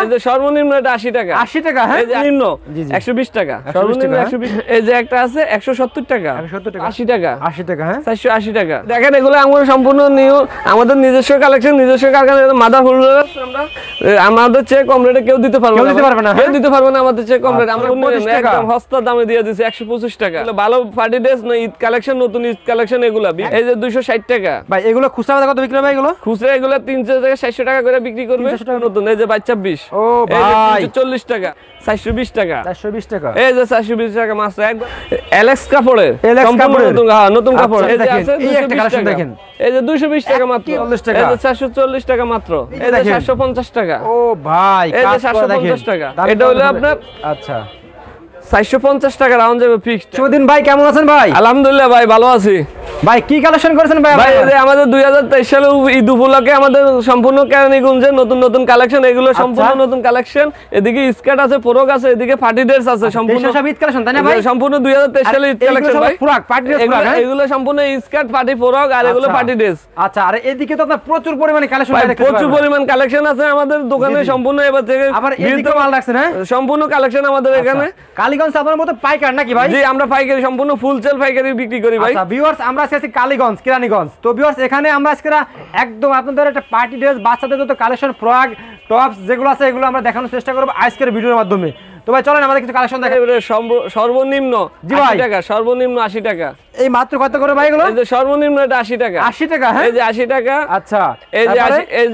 এই যে সর্বনিম্ন এটা 80 টাকা। 80 টাকা, হ্যাঁ। এই যে নিম্ন 120 টাকা, সর্বনিম্ন 120। এই যে একটা আছে 170 টাকা, 170 টাকা, 80 টাকা, 80 টাকা, হ্যাঁ, 480 টাকা। দেখেন এগুলো আমাদের সম্পূর্ণ নিউ, আমাদের নিজস্ব কালেকশন, নিজস্ব কারখানা। মাদার হোল্ডার আমরা আমাদের চেয়ে কম রেটে কেউ দিতে পারবে না, কেউ দিতে পারবে না আমাদের চেয়ে কম রেটে। আমরা একদম সস্তা দামে দিয়ে দিছি 125 টাকা। ভালো পার্টি ড্রেস না, ঈদ কালেকশন, নতুন ঈদ কালেকশন এগুলা। এই যে 260 টাকা ভাই। এগুলো খুচরা কত বিক্রি হবে এগুলো? খুচরা এগুলো 300 থেকে 400 টাকা করে বিক্রি করবে নতুন। এই যে 22। ও ভাই 340 টাকা, 420 টাকা, 420 টাকা। এই যে 420 টাকা মাত্র। একদম এলেক্স কাপড়ের নতুন কাপড়। এই যে আছে 220 টাকা, এই যে 220 টাকা মাত্র। এই যে 440 টাকা মাত্র। এই যে 750 টাকা। ও ভাই এই যে 750 টাকা। এটা হলো আপনার আচ্ছা 450 টাকা রাউন্ড যাবে ফিক্সড। শুভদিন ভাই, কেমন আছেন ভাই? আলহামদুলিল্লাহ ভাই, ভালো আছি ভাই। কি কালেকশন করেছেন ভাই? ভাই এই যে আমাদের 2023 সালে ঈদ উপলক্ষে আমাদের সম্পূর্ণ কেরানীগঞ্জে নতুন নতুন কালেকশন। এগুলো সম্পূর্ণ নতুন কালেকশন। এদিকে স্কার্ট আছে, ফ্রক আছে, এদিকে পার্টি ড্রেস আছে। সম্পূর্ণ সব ঈদ কালেকশন তাই না ভাই? সম্পূর্ণ 2023 সালে ঈদ কালেকশন ভাই। ফ্রক, পার্টি ড্রেস, এগুলো সম্পূর্ণ স্কার্ট, পার্টি, ফ্রক আর এগুলো পার্টি ড্রেস। আচ্ছা, আর এদিকে তো আপনার প্রচুর পরিমাণে কালেকশন আছে, প্রচুর পরিমাণ কালেকশন আছে আমাদের দোকানে সম্পূর্ণ। এবার থেকে আবার এদিকে মাল রাখছেন, হ্যাঁ, সম্পূর্ণ কালেকশন আমাদের এখানে। কালীগঞ্জ আপনার মতো পাইকার নাকি ভাই? জি, আমরা পাইকারি, সম্পূর্ণ ফুল সেল পাইকারি বিক্রি করি ভাই। আচ্ছা ভিউয়ার্স, আমরা আছি কালীগঞ্জ, কেরানীগঞ্জ। তো ভিউয়ার্স, এখানে আমরা আজকে একদম আপনাদের একটা পার্টি ড্রেস, বাচ্চাদের যত কালেকশন, ফ্রক, টপস যেগুলো আছে এগুলো আমরা দেখানোর চেষ্টা করব আজকের ভিডিওর মাধ্যমে। তো ভাই চলেন আমাদের কিছু কালেকশন দেখাই। সর্বনিম্ন 80 টাকা, সর্বনিম্ন 80 টাকা। এই মাত্র কত করে ভাই এগুলো? এই যে সর্বনিম্ন এটা 80 টাকা, 80 টাকা, হ্যাঁ, এই যে 80 টাকা। আচ্ছা, এই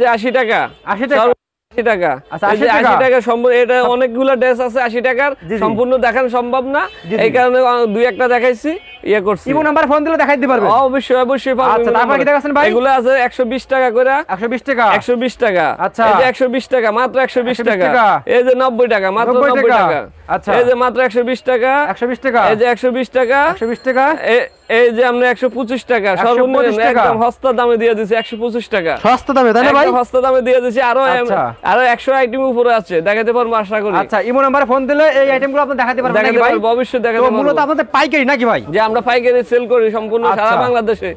যে 80 টাকা, 80 টাকা, 80 টাকা। আচ্ছা 80 টাকা সম্পূর্ণ। এটা অনেকগুলো ড্রেস আছে 80 টাকার, সম্পূর্ণ দেখানো সম্ভব না, এই কারণে দুই একটা দেখাইছি, ইয়ে করছি। ইমো নাম্বার ফোন দিলে দেখাই দিতে পারবে? অবশ্যই অবশ্যই পারবে। আচ্ছা, তারপর কি দেখাছেন ভাই? এগুলো আছে 120 টাকা করে, 120 টাকা, 120 টাকা। আচ্ছা, এই যে 120 টাকা, মাত্র 120 টাকা। এই যে 90 টাকা, মাত্র 90 টাকা। আচ্ছা, এই যে মাত্র 120 টাকা, 120 টাকা। এই যে 120 টাকা, 120 টাকা। এই যে আমরা 125 টাকা, সর্বনিম্ন একদম সস্তা দামে দিয়ে দিছি 125 টাকা। সস্তা দামে তাই না ভাই? সস্তা দামে দিয়ে দিছি। আরো 100 আইটেম উপরে আছে, দেখাতে পারবো আশা করি। আচ্ছা, ইমো নাম্বারে ফোন দিলে এই আইটেমগুলো আপনি দেখাতে পারবেন নাকি ভাই? অবশ্যই দেখাতে পারবো। মূলত আপনাদের পাইকারি নাকি ভাই? যে আমরা পাইকারি সেল করি সম্পূর্ণ সারা বাংলাদেশে।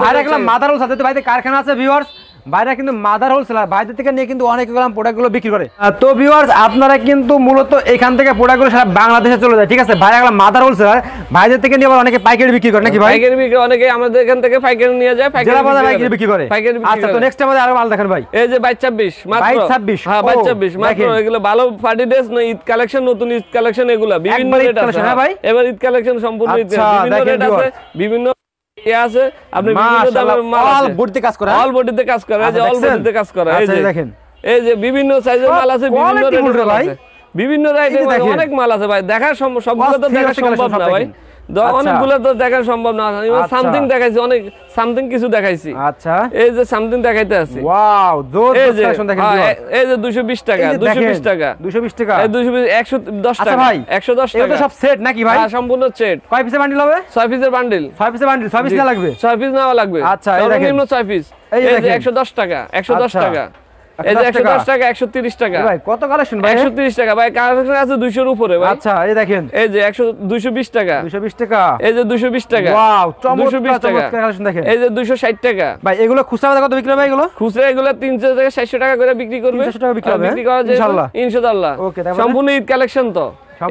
ভাইরা গেলাম মাদার হোলসেল, যেহেতু ভাইদের কারখানা আছে ভিউয়ার্স, ভাইরা কিন্তু মাদার হোলসেলার, ভাইদের থেকে নিয়ে কিন্তু অনেক প্রোডাক্টগুলো বিক্রি করে। তো ভিউয়ার্স, আপনারা কিন্তু মূলত এখান থেকে প্রোডাক্টগুলো সারা বাংলাদেশে চলে যায়, ঠিক আছে? ভাইরা গেলাম মাদার হোলসেলার, ভাইদের থেকে নিয়ে অনেকে পাইকারি বিক্রি করে নাকি ভাই? পাইকারি বিক্রি, অনেকে আমাদের এখান থেকে পাইকারি নিয়ে যায়, পাইকারি বিক্রি করে। আচ্ছা, তো নেক্সট আমাদের আরো মাল দেখেন ভাই। এই যে 22-26 মাত্র, 22-26, হ্যাঁ 22-26 মাত্র। এগুলো ভালো পার্টি ড্রেস না, ঈদ কালেকশন, নতুন ঈদ কালেকশন। এগুলো বিভিন্ন রেট আছে, হ্যাঁ ভাই, এবার ঈদ কালেকশন সম্পূর্ণ বিভিন্ন রেট আছে, বিভিন্ন আছে। আপনি বিভিন্ন দামের মাল, অল বডিতে কাজ করে, অল বডিতে কাজ করে। এই যে অল বডিতে কাজ করে। এই যে দেখেন, এই যে বিভিন্ন সাইজের মাল আছে, বিভিন্ন রেটের মাল আছে, বিভিন্ন রাইটের অনেক মাল আছে ভাই। দেখা সবগুলো তো দেখা সম্ভব না ভাই, অনেকগুলো তো দেখা সম্ভব না। সামথিং দেখাইছি, অনেক সামথিং কিছু দেখাইছি। আচ্ছা, এই যে সামথিং দেখাইতে আছে। ওয়াও, জোর কালেকশন দেখেন। এই যে 220 টাকা, 220 টাকা, 220 টাকা, এই 110 টাকা ভাই, 110 টাকা। এটা সব সেট নাকি ভাই? হ্যাঁ, সম্পূর্ণ সেট। কয় পিসের বান্ডিল হবে? 6 পিসের বান্ডিল। 6 পিসের বান্ডিল, 6 পিস না লাগবে? 6 পিস নেওয়া লাগবে। আচ্ছা, এই দেখেন, সর্বনিম্ন 6 পিস। এই যে 110 টাকা, 110 টাকা, এই যে 110 টাকা, 130 টাকা। ভাই কত কালেকশন ভাই? 130 টাকা ভাই, কালেকশন আছে 200 এর উপরে ভাই। আচ্ছা, এই দেখেন, এই যে 220 টাকা, 220 টাকা, এই যে 220 টাকা। ওয়াও, 220 টাকা কালেকশন দেখেন। এই যে 260 টাকা। ভাই এগুলো খুচরা কত বিক্রি হবে এগুলো? খুচরা এগুলো 300 থেকে 400 টাকা করে বিক্রি করবে। 300 টাকা বিক্রি হবে ইনশাআল্লাহ, ইনশাআল্লাহ। ওকে, সম্পূর্ণ ঈদ কালেকশন তো।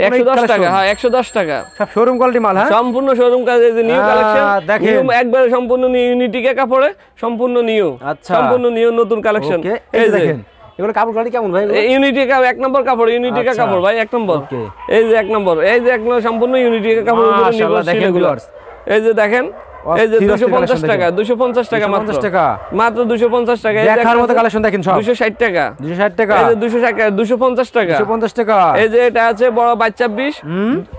110 টাকা, হ্যাঁ 110 টাকা। সব শোরুম কোয়ালিটি মাল, হ্যাঁ, সম্পূর্ণ শোরুম কাজ। এই যে নিউ কালেকশন, নিউ একবারে সম্পূর্ণ নিউ, ইউনিটিকে কাপড়ে সম্পূর্ণ নিউ। আচ্ছা, সম্পূর্ণ নিউ নতুন কালেকশন। এই দেখেন, এগুলো কাপড় কোয়ালিটি কেমন ভাই? ইউনিটিকা 1 নম্বর কাপড়, ইউনিটিকা কাপড় ভাই 1 নম্বর। এই যে 1 নম্বর, এই যে 1 নম্বর সম্পূর্ণ ইউনিটিকা কাপড়। মাশাআল্লাহ, দেখেন ভিউয়ার্স, এই যে দেখেন, এই যে 250 টাকা, 250 টাকা মাত্র, মাত্র 250 টাকা। এই দেখার মতো কালেকশন দেখেন সব। 260 টাকা, 260 টাকা, এই যে 260 টাকা, 250 টাকা, 250 টাকা। এই যে এটা আছে বড় 22-20,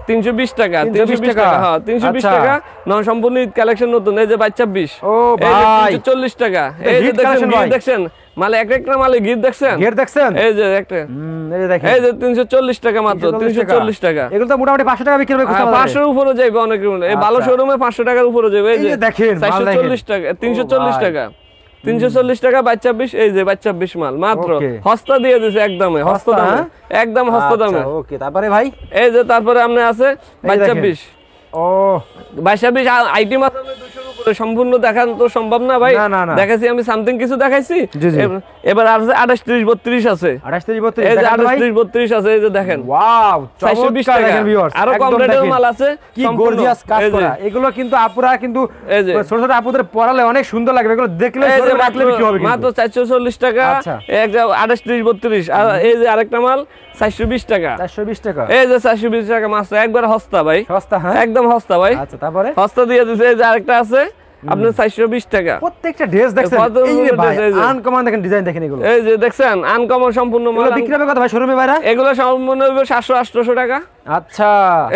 320 টাকা, 320 টাকা, হ্যাঁ 320 টাকা। নন সম্পূর্ণ ঈদ কালেকশন নতুন। এই যে 22-20, ও ভাই 340 টাকা। এই যে দেখছেন মালে একটা মালে গিট দেখছেন, গিট দেখছেন, এই যে একটা, এই যে দেখেন, এই যে 340 টাকা মাত্র, 340 টাকা। এগুলো তো মোটামুটি 500 টাকা বিক্রি হবে। 500 এর উপরে যাবে অনেক, এই ভালো শোরুমে 500 টাকার উপরে যাবে। এই যে দেখেন 440 টাকা, 340 টাকা, 340 টাকা 22-20। এই যে 22-20 মাল মাত্র হস্তা দিয়ে দিছে, একদমে হস্তা দামে, একদম হস্তা দামে। ওকে, তারপরে ভাই এই যে তারপরে আপনি আছে 22-20, ও 22-20 আইটেম আছে 200 এর উপরে। সম্পূর্ণ দেখানো তো সম্ভব না ভাই। দেখাইছি আমি সামথিং কিছু দেখাইছি। এবার আর 28 30 32 আছে। 28 30 32 এই যে 28 30 32 আছে, এই যে দেখেন। ওয়াও, 420 টাকা দেখেন ভিউয়ার্স। আরো কম রেটের মাল আছে, কি গর্জিয়াস কাজ করা। এগুলো কিন্তু আপুরা কিন্তু ছোট ছোট আপুদের পরালে অনেক সুন্দর লাগবে, এগুলো দেখলে শোরুমে রাখলে বিক্রি হবে। মাত্র 440 টাকা। এই যে 28 30 32। আর এই যে আরেকটা মাল 420 টাকা। 420 টাকা। এই যে 420 টাকা মাত্র, একবার সস্তা ভাই। সস্তা, হ্যাঁ একদম সস্তা ভাই। আচ্ছা, তারপরে সস্তা দিয়ে দিয়েছে। এই যে আরেকটা আছে আপনার 420 টাকা। প্রত্যেকটা ড্রেস দেখছেন, এই যে ভাই আনকমন দেখেন, ডিজাইন দেখেন, এগুলো এই যে দেখছেন আনকমন সম্পূর্ণ মাল। এগুলো বিক্রি হবে কত ভাই শোরুমে বাইরে? এগুলো সম্পূর্ণ হবে 700 800 টাকা। আচ্ছা,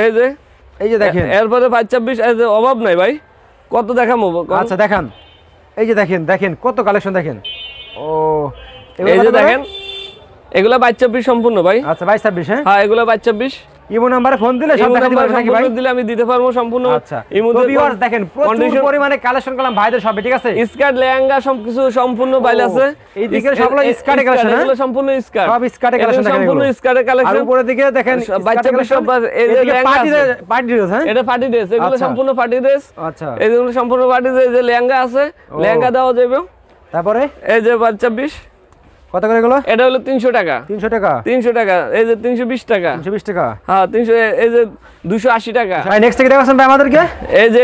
এই যে দেখেন। এরপরে 526, এই যে অভাব নাই ভাই, কত দেখামো। আচ্ছা দেখান, এই যে দেখেন কত কালেকশন দেখেন। ও, এই যে দেখেন, এগুলা 526 সম্পূর্ণ ভাই। আচ্ছা 22 26। হ্যাঁ এগুলা 526। ইমো নম্বরে ফোন দিলে সব দেখাতে পারবেন নাকি ভাই? দিলে আমি দিতে পারবো সম্পূর্ণ। আচ্ছা, তো ভিউয়ার্স দেখেন প্রচুর পরিমাণে কালেকশন করলাম ভাইদের সবে, ঠিক আছে? স্কার্ট লেহেঙ্গা সবকিছু সম্পূর্ণ বাইল আছে। এই দিকে সবগুলো স্কার্টের কালেকশন, এগুলো সম্পূর্ণ স্কার্ট, সব স্কার্টের কালেকশন দেখেন, সম্পূর্ণ স্কার্টের কালেকশন। আর উপরের দিকে দেখেন 526 সব। এই যে পার্টি ড্রেস, হ্যাঁ এটা পার্টি ড্রেস, এগুলো সম্পূর্ণ পার্টি ড্রেস। আচ্ছা, এগুলো সম্পূর্ণ পার্টি ড্রেস। এই যে লেহেঙ্গা আছে, লেহেঙ্গা দেওয়া যাবে। তারপরে এই যে 526 কত করে এগুলো? এটা হলো 300 টাকা। 300 টাকা, 300 টাকা। এই যে 320 টাকা। 320 টাকা। হ্যাঁ 300। এই যে 280 টাকা। ভাই নেক্সট থেকে দেখাছেন ভাই আমাদেরকে। এই যে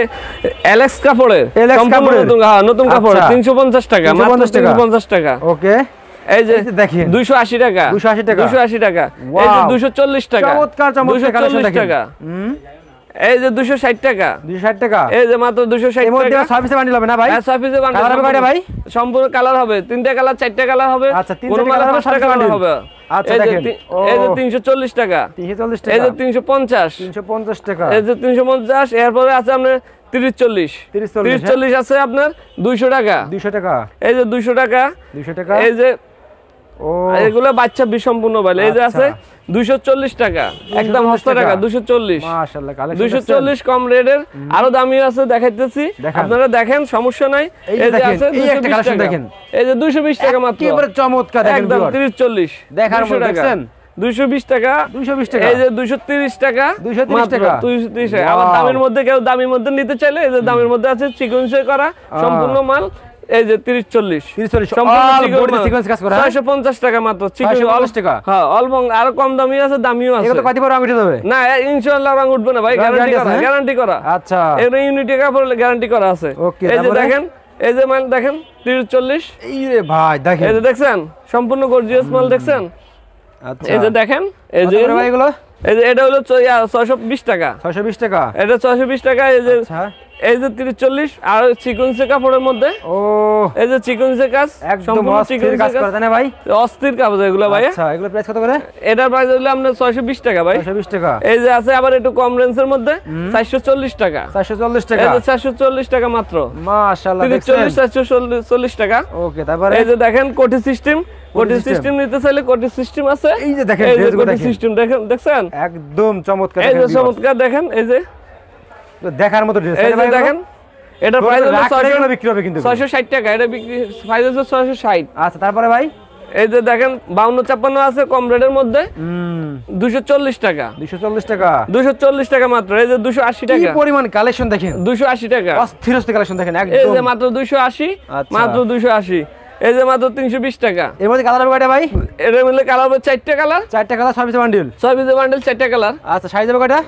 এলএক্স কাপড়ের, সম্পূর্ণ নতুন, হ্যাঁ নতুন কাপড়। 350 টাকা, মাত্র 350 টাকা। ওকে, এই যে দেখেন 280 টাকা। 280 টাকা, 280 টাকা। এই যে 240 টাকা। চমৎকার কালেকশন দেখেন। এই যে 260 টাকা। 260 টাকা। এই যে মাত্র 260 টাকা। এর মধ্যে সার্ভিসে বান্ডিল হবে না ভাই? হ্যাঁ সার্ভিসে বান্ডিল। কালার হবে কয়টা ভাই? সম্পূর্ণ কালার হবে, 3টা কালার 4টা কালার হবে। আচ্ছা, 3টা কালার হবে, 5টা কালার হবে। আচ্ছা দেখেন, এই যে 340 টাকা। 340 টাকা। এই যে 350। 350 টাকা। এই যে 350। এরপরে আছে আপনার 30 40। 30 40 আছে আপনার 200 টাকা। 200 টাকা। এই যে 200 টাকা। 200 টাকা। এই যে ও, এগুলো 22 সম্পূর্ণ ভালো। এই যে আছে 240 টাকা, একদম সস্তা টাকা। 240। মাশাআল্লাহ, কালেকশন 240 কম রেটের। আরো দামি আছে, দেখাইতেছি, আপনারা দেখেন, সমস্যা নাই। এই যে আছে, এই একটা কালেকশন দেখেন। এই যে 220 টাকা মাত্র, একেবারে চমৎকার দেখেন। একদম 30 40 দেখার মতো দেখছেন। 220 টাকা। 220 টাকা। এই যে 230 টাকা। 230 টাকা। 230 টাকা। আবার দামের মধ্যে কেউ দামের মধ্যে নিতে চাইলে এই যে দামের মধ্যে আছে সিকোয়েন্সে করা সম্পূর্ণ মাল। এই যে 30 40 সম্পূর্ণ সিকোয়েন্স কাজ করা 650 টাকা মাত্র। 650 টাকা। হ্যাঁ অল্প, আরো কম দামি আছে, দামিও আছে। এগুলো তো কত বড় রং উঠে যাবে? না ইনশাআল্লাহ রং উঠবে না ভাই, গ্যারান্টি করা, গ্যারান্টি করা। আচ্ছা, এর ইউনিটি কাপড় গ্যারান্টি করা আছে। এই যে দেখেন, এই যে মাল দেখেন 30 40। এই রে ভাই দেখেন, এই যে দেখছেন সম্পূর্ণ গর্জিয়াস মাল দেখছেন। আচ্ছা, এই যে দেখেন, এই যে ভাই এগুলো, এই যে এটা হলো 620 টাকা। 620 টাকা। এটা 620 টাকা। এই যে আচ্ছা, এই যে 30 40 আর সিকোয়েন্সে কাপড়ের মধ্যে। ও, এই যে সিকোয়েন্সে কাজ, একদম অস্থির কাজ করে না ভাই? অস্থির কাজ এগুলো ভাই। আচ্ছা, এগুলো প্রাইস কত করে? এটার প্রাইস হলো আপনার 620 টাকা ভাই। 620 টাকা। এই যে আছে আবার একটু কম রেঞ্জের মধ্যে 440 টাকা। 440 টাকা। এই যে 440 টাকা মাত্র। মাশাআল্লাহ, 30 40 440 টাকা। ওকে, তারপরে এই যে দেখেন কোটি সিস্টেম। কোটি সিস্টেম নিতে চাইলে কোটি সিস্টেম আছে। এই যে দেখেন কোটি সিস্টেম দেখেন, দেখছেন একদম চমৎকার। এই যে চমৎকার দেখেন, এই যে দেখার মতো ড্রেস। এই যে দেখেন, এটা প্রাইস হলো 600 বিক্রি হবে কিন্তু 660 টাকা। এটা বিক্রি প্রাইস হচ্ছে 660। আচ্ছা, তারপরে ভাই এই যে দেখেন 52 56 আছে কম রেটের মধ্যে 240 টাকা। 240 টাকা। 240 টাকা মাত্র। এই যে 280 টাকা। কি পরিমাণ কালেকশন দেখেন। 280 টাকা। অস্থির কালেকশন দেখেন একদম। এই যে মাত্র 280, মাত্র 280। এই যে মাত্র 320 টাকা। এর মধ্যে কালার হবে কয়টা ভাই? এর মধ্যে কালার হবে 4টা কালার। 4টা colour, service bundle. Service bundle 4টা কালার। আচ্ছা, সাইজ হবে কয়টা?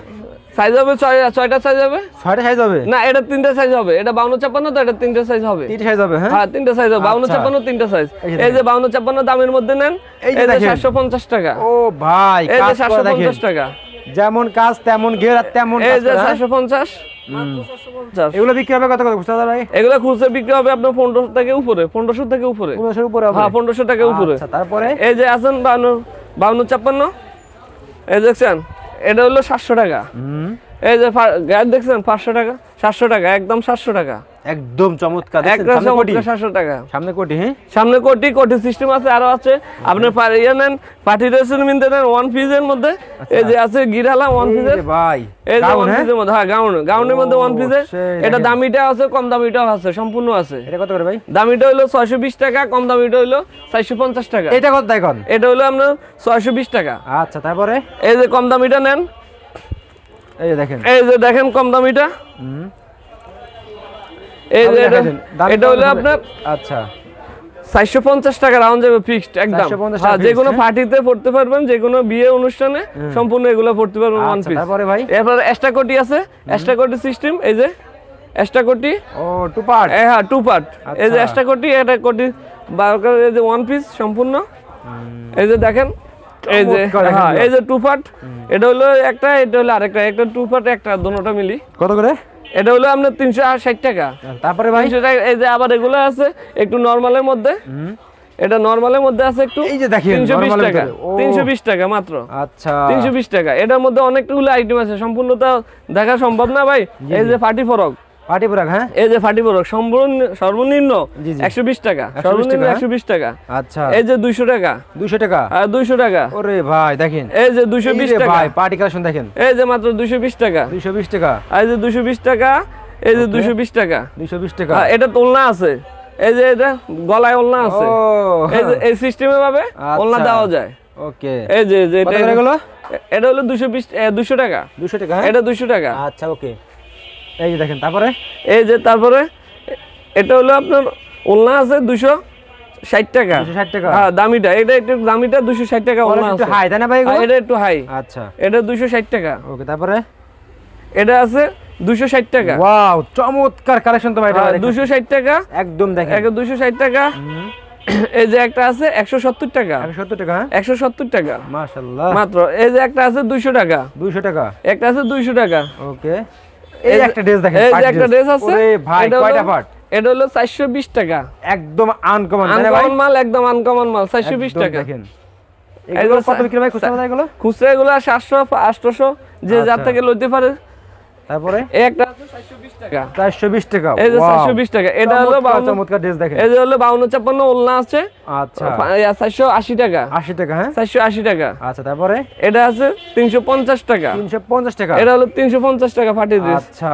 সাইজ হবে 6টা সাইজ হবে। 6টা সাইজ হবে না, এটা 3টা সাইজ হবে। এটা 52 56 তো এটা 3টা সাইজ হবে। 3টা সাইজ হবে, হ্যাঁ? হ্যাঁ 3টা সাইজ হবে। 52 56 3টা সাইজ। এই যে 52 56 দামের মধ্যে নেন। এই যে 750 টাকা। ও ভাই, এই যে কাজ করা দেখেন। 750 টাকা। যেমন কাজ তেমন ঘের আর তেমন কাজ। এই যে 750 মাত্র 750। এগুলো বিক্রি হবে কত করে বুঝতে ভাই? এগুলো খুচরা বিক্রি হবে আপনার 1500 থেকে উপরে। 1500 থেকে উপরে। 1500 উপরে হবে। হ্যাঁ 1500 টাকা উপরে। আচ্ছা, তারপরে এই যে আছেন 52 56। এই দেখছেন, এটা হলো 700 টাকা। এই যে গায়ে দেখছেন 500 টাকা, 700 টাকা, একদম 700 টাকা। একদম চমৎকার। দেখছেন সামনে কোটি 700 টাকা। সামনে কোটি, হ্যাঁ সামনে কোটি। কোটি সিস্টেম আছে, আরো আছে। আপনি ইয়ে নেন, পার্টি ড্রেসের মধ্যে নেন, ওয়ান পিসের মধ্যে। এই যে আছে গিরালা ওয়ান পিসের ভাই। এই যে ওয়ান পিসের মধ্যে, হ্যাঁ গাউনের মধ্যে ওয়ান পিসের। এটা দামিটা আছে, কম দামিটাও আছে, সম্পূর্ণ আছে। এটা কত করে ভাই? দামিটা হলো 620 টাকা, কম দামিটা হলো 450 টাকা। এটা কত দেখুন? এটা হলো আপনার 620 টাকা। আচ্ছা, তারপরে এই যে কম দামিটা নেন। এই যে দেখেন, এই যে দেখেন কম দামিটা। এই যে এটা হলো আপনার আচ্ছা 450 টাকা রাউন্ড যাবে ফিক্সড একদম। হ্যাঁ, যে কোনো পার্টিতে পড়তে পারবেন, যে কোনো বিয়ে অনুষ্ঠানে সম্পূর্ণ এগুলো পড়তে পারবেন ওয়ান পিস। তারপরে ভাই এরপর এক্সট্রা কোটি আছে, এক্সট্রা কোটি সিস্টেম, এই যে এক্সট্রা কোটি। ও টু পার্ট, হ্যাঁ টু পার্ট। এই যে এক্সট্রা কোটি, এটা কোটি বারকার, এই যে ওয়ান পিস সম্পূর্ণ। এই যে দেখেন, এই যে হ্যাঁ এই যে টু পার্ট, এটা হলো একটা, এটা হলো আরেকটা, একটা টু পার্ট একটা, দুটোটা মিলি। কত করে? এটা হলো আপনার 360 টাকা। তারপরে ভাই 300 টাকা। এই যে আবার এগুলো আছে একটু নরমালের মধ্যে, এটা নরমালের মধ্যে আছে একটু, এই যে দেখেন 320 টাকা, 320 টাকা মাত্র। আচ্ছা 320 টাকা। এটার মধ্যে অনেকগুলো আইটেম আছে, সম্পূর্ণ তো দেখা সম্ভব না ভাই। এই যে পার্টি ফরক, পার্টি ফরক, হ্যাঁ এই যে পার্টি ফরক সর্বনিম্ন 120 টাকা, সর্বনিম্ন 120 টাকা। আচ্ছা এই যে 200 টাকা, 200 টাকা, আর 200 টাকা। ওরে ভাই দেখেন, এই যে 220 টাকা ভাই পার্টি কালেকশন দেখেন, এই যে মাত্র 220 টাকা, 220 টাকা, এই যে 220 টাকা, এই যে 220 টাকা, 220 টাকা। এটা তোলনা আছে, এই যে এটা গলায় ওলনা আছে, এই যে এই সিস্টেমে ভাবে ওলনা দেওয়া যায়। ওকে, এই যে কত করে হলো? এটা হলো 200 টাকা, 200 টাকা, এটা 200 টাকা। আচ্ছা ওকে, এই যে দেখেন, তারপরে এই যে তারপরে এটা হলো আপনার ওলনা আছে 260 টাকা, 260 টাকা। হ্যাঁ দামিটা, এটা একটু দামিটা 260 টাকা ওলনা আছে। একটু হাই তাই না ভাই এগুলো? এটা একটু হাই। আচ্ছা, এটা 260 টাকা। ওকে, তারপরে এটা আছে 260 টাকা। ওয়াও, চমৎকার কালেকশন তো ভাই, এটা 260 টাকা একদম দেখেন, এটা 260 টাকা। এই যে একটা আছে 170 টাকা, 170 টাকা, হ্যাঁ 170 টাকা মাশাআল্লাহ মাত্র। এই যে একটা আছে 200 টাকা, 200 টাকা, একটা আছে 200 টাকা। ওকে, এই একটা ড্রেস দেখেন, এই যে একটা ড্রেস আছে, ওরে ভাই কয়টা পার্ট? এটা হলো 420 টাকা, একদম আনকমন তাই না ভাই? আনকমন মাল, একদম আনকমন মাল, 420 টাকা। দেখেন এগুলো কত বিক্রি ভাই, খুচরা দাম এগুলো? খুচরা এগুলো 700 800 যে যার থেকে লইতে পারে। তারপরে এই একটা আছে 420 টাকা, 420 টাকা, এই যে 420 টাকা। এটা হলো চমৎকার ড্রেস দেখেন, এই যে হলো 52 56 ওলনা আছে। আচ্ছা 480 টাকা, 80 টাকা, হ্যাঁ 480 টাকা। আচ্ছা, তারপরে এটা আছে 350 টাকা, 350 টাকা, এটা হলো 350 টাকা পার্টি ড্রেস। আচ্ছা,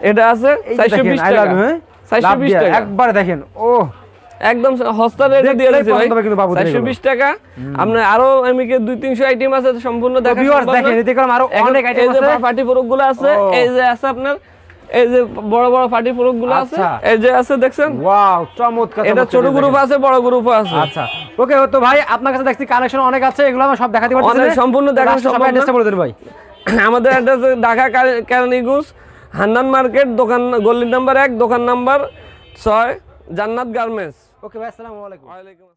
এটা আছে 420 আই লাভ টাকা, ইউ, 420 টাকা একবার দেখেন, ও একদম সস্তা রেটে দিয়ে দিয়েছে ভাই, কিন্তু বাবু 420 টাকা। আপনি আরো এমনিকে 200-300 আইটেম আছে, সম্পূর্ণ দেখা ভিউয়ার্স দেখেন, এতে করে আরো অনেক আইটেম এই যে আছে। পার্টি প্রোডাক্টগুলো আছে, এই যে আছে আপনার, এই যে বড় বড় পার্টি প্রোডাক্টগুলো আছে, এই যে আছে দেখছেন, ওয়াও চমৎকার। এটা ছোট গ্রুপ আছে, বড় গ্রুপও আছে। আচ্ছা ওকে, তো ভাই আপনার কাছে দেখছি কালেকশন অনেক আছে, এগুলো আমরা সব দেখাতে পারতেছি অনেক না, সম্পূর্ণ দেখা সম্ভব না। অ্যাড্রেসটা বলে দেন ভাই। আমাদের অ্যাড্রেস ঢাকা কেরানীগঞ্জ হান্নান মার্কেট, দোকান গলি নাম্বার 1, দোকান নাম্বার 6, জান্নাত গার্মেন্টস। ওকে ভাই, আসসালামু আলাইকুম।